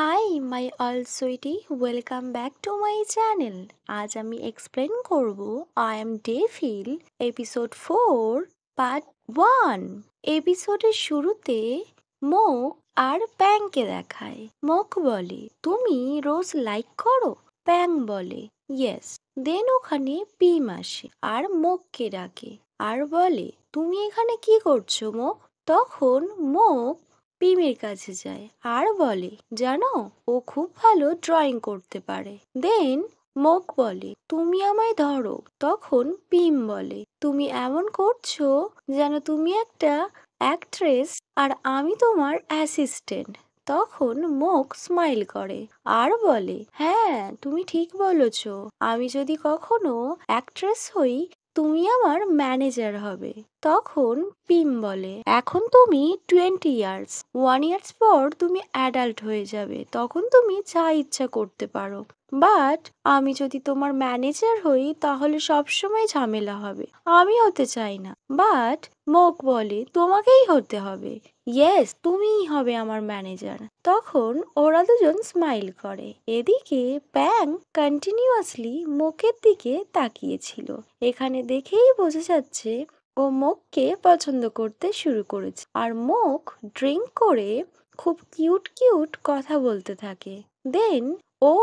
High my all sweety, welcome back to my channel. আজ আমি explain করব I am devil episode 4 part 1। এপিসোডের শুরুতে মোক আর প্যাংকে দেখায়। মোক বলে, তুমি রোজ লাইক করো? প্যাং বলে, ইয়েস। দেন ওখানে পিম আসে আর মোককে ডাকে আর বলে, তুমি এখানে কি করছো মোক? তখন মোক পিমের কাছে যায় আর বলে, জানো ও খুব ভালো ড্রয়িং করতে পারে। দেন মোক বলে, তুমি আমায় ধরো। তখন পিম বলে, তুমি এমন করছো যেন তুমি একটা অ্যাক্ট্রেস আর আমি তোমার অ্যাসিস্ট্যান্ট। তখন মোক স্মাইল করে আর বলে, হ্যাঁ তুমি ঠিক বলেছ, আমি যদি কখনো অ্যাক্ট্রেস হই তুমি আমার ম্যানেজার হবে। তখন পিম বলে, এখন তুমি 20 ইয়ার্স, 1 ইয়ার্স পর তুমি অ্যাডাল্ট হয়ে যাবে, তখন তুমি যা ইচ্ছা করতে পারো। বাট আমি যদি তোমার ম্যানেজার হই তাহলে সবসময় ঝামেলা হবে, আমি হতে চাই না। বাট মোক বলে, তোমাকেই হতে হবে। ইয়েস, তুমিই হবে আমার ম্যানেজার। তখন ওরা দুজন স্মাইল করে। এদিকে প্যাং কন্টিনিউয়াসলি মোকের দিকে তাকিয়েছিল। এখানে দেখেই বোঝা যাচ্ছে ও মোককে পছন্দ করতে শুরু করেছে। আর মোক ড্রিঙ্ক করে খুব কিউট কিউট কথা বলতে থাকে। দেন ও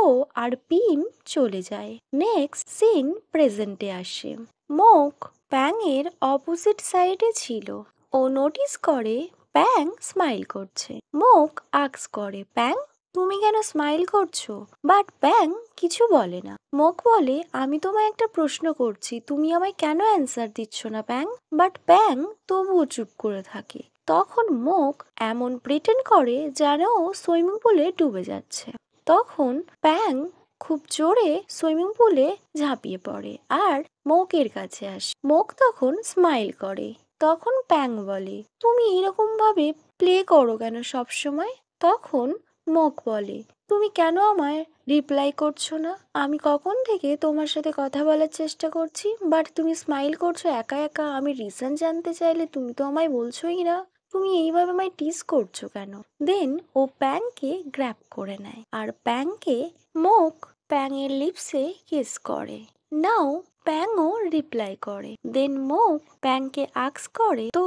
আর পিম চলে যায়। নেক্সট সিন প্রেজেন্টে আসে। মোক প্যাংয়ের অপোজিট সাইডে ছিল। ও নোটিস করে প্যাং স্মাইল করছে। মোক আক্স করে, প্যাং তুমি কেন স্মাইল করছো? বাট প্যাং কিছু বলে না। মোক বলে, আমি তোমায় একটা প্রশ্ন করছি, তুমি আমায় কেন অ্যান্সার দিচ্ছ না প্যাং? বাট প্যাং তবুও চুপ করে থাকে। তখন মোক এমন প্রিটেন্ড করে যেন ও সুইমিং পুলে ডুবে যাচ্ছে। তখন প্যাং খুব জোরে সুইমিং পুলে ঝাঁপিয়ে পড়ে আর মোকের কাছে আসে। মোক তখন স্মাইল করে। তখন প্যাং বলে, তুমি এরকম ভাবে প্লে করো কেন সব সময়? তখন মোক বলে, তুমি কেন আমায় রিপ্লাই করছো না? আমি কখন থেকে তোমার সাথে কথা বলার চেষ্টা করছি, বাট তুমি স্মাইল করছো একা একা। আমি রিজন জানতে চাইলে তুমি তো আমায় বলছোই না। তুমি এইভাবে আমায় টিস করছো কেন? দেন ও প্যাংকে গ্র্যাব করে নেয় আর প্যাংকে মোক প্যাংয়ের লিপসে কিস করে। নাও প্যাংও রিপ্লাই করে। দেন মোক প্যাংকে আক্স করে, তো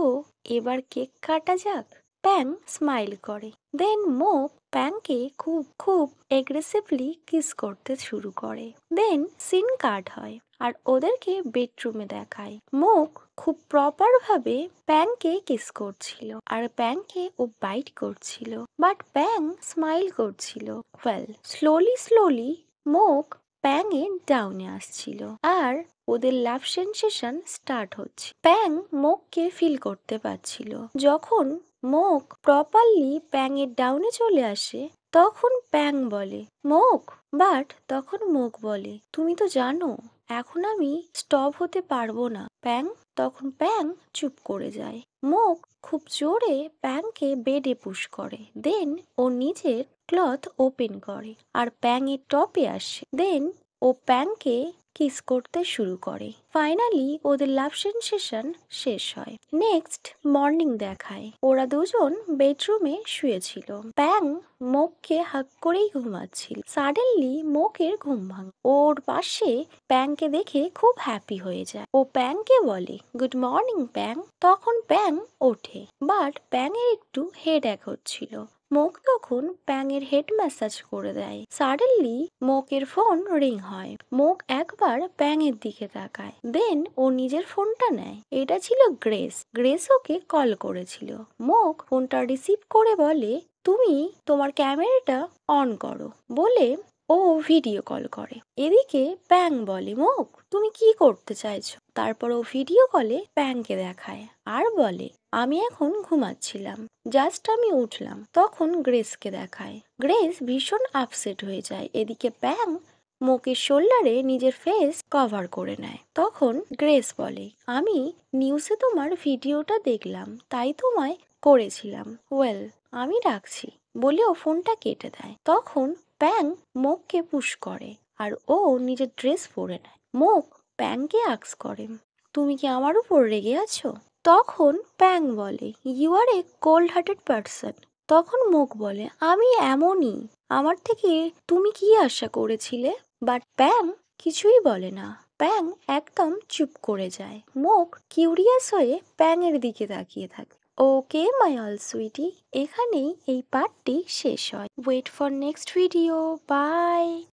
এবার কেক কাটা যাক? প্যাং স্মাইল করে। দেন মোক প্যাংকে খুব খুব এগ্রেসিভলি কিস করতে শুরু করে। দেন সিন কাট হয় আর ওদেরকে বেডরুমে দেখায়। মোক খুব প্রপার ভাবে প্যাংকে কিস করছিল আর প্যাংকে ও বাইট করছিল, বাট প্যাং স্মাইল করছিল। ওয়েল, স্লোলি স্লোলি মোক প্যাংয়ের ডাউনে আসছিল আর ওদের লাভ সেন্সেশন স্টার্ট হচ্ছে। প্যাং মোককে ফিল করতে পারছিল। যখন মোক প্রপারলি প্যাংয়ের ডাউনে চলে আসে তখন প্যাং বলে, মোক। বাট তখন মোক বলে, তুমি তো জানো এখন আমি স্টপ হতে পারবো না প্যাং। তখন প্যাং চুপ করে যায়। মোক খুব জোরে প্যাংকে বেডে পুশ করে। দেন ও নিজের ক্লথ ওপেন করে আর প্যাংয়ের টপে আসে। দেন ও প্যাংকে কিস করতে শুরু করে। ফাইনালি ওদের লাভ সেন্সেশন শেষ হয়। নেক্সট মর্নিং দেখায় ওরা দুজন বেডরুমে শুয়েছিল। প্যাং মোককে হাগ করেই ঘুমাচ্ছিল। সাডেনলি মোকের ঘুম ভাঙে। ওর পাশে প্যাংকে দেখে খুব হ্যাপি হয়ে যায়। ও প্যাংকে বলে, গুড মর্নিং প্যাং। তখন প্যাং ওঠে, বাট প্যাংয়ের একটু হেডএক হচ্ছিল। মোক তখন প্যাংয়ের হেড ম্যাসাজ করে দেয়। সাডেনলি মোকের ফোন রিং হয়। মোক একবার প্যাংয়ের দিকে তাকায়। দেন ও নিজের ফোনটা নেয়। এটা ছিল গ্রেস। গ্রেস ওকে কল করেছিল। মোক ফোনটা রিসিভ করে বলে, তুমি তোমার ক্যামেরাটা অন করো বলে ও ভিডিও কল করে। এদিকে প্যাং বলে, মোক তুমি কি করতে চাইছো? তারপর ও ভিডিও কলে প্যাংকে দেখায় আর বলে, আমি এখন ঘুমাচ্ছিলাম, জাস্ট আমি উঠলাম। তখন গ্রেসকে দেখায়। গ্রেস ভীষণ আপসেট হয়ে যায়। এদিকে প্যাং মোকের শোল্ডারে নিজের ফেস কভার করে নেয়। তখন গ্রেস বলে, আমি নিউজে তোমার ভিডিওটা দেখলাম তাই তোমায় করেছিলাম। ওয়েল, আমি রাখছি বলে ও ফোনটা কেটে দেয়। তখন প্যাং মোককে পুশ করে আর ও নিজের ড্রেস পরে নেয়। মোক প্যাংকে আক্স করে, তুমি কি আমার উপর রেগে আছো? তখন প্যাং বলে, you are a cold hearted person. তখন মোক বলে, আমি এমনই, আমার থেকে তুমি কি আশা করেছিলে? বাট প্যাং কিছুই বলে না। প্যাং একদম চুপ করে যায়, মুখ কিউরিয়াস হয়ে প্যাংয়ের দিকে তাকিয়ে থাকে। ওকে মাই অল সুইটি, এখানেই এই পার্টটি শেষ হয়। Wait for next video. By.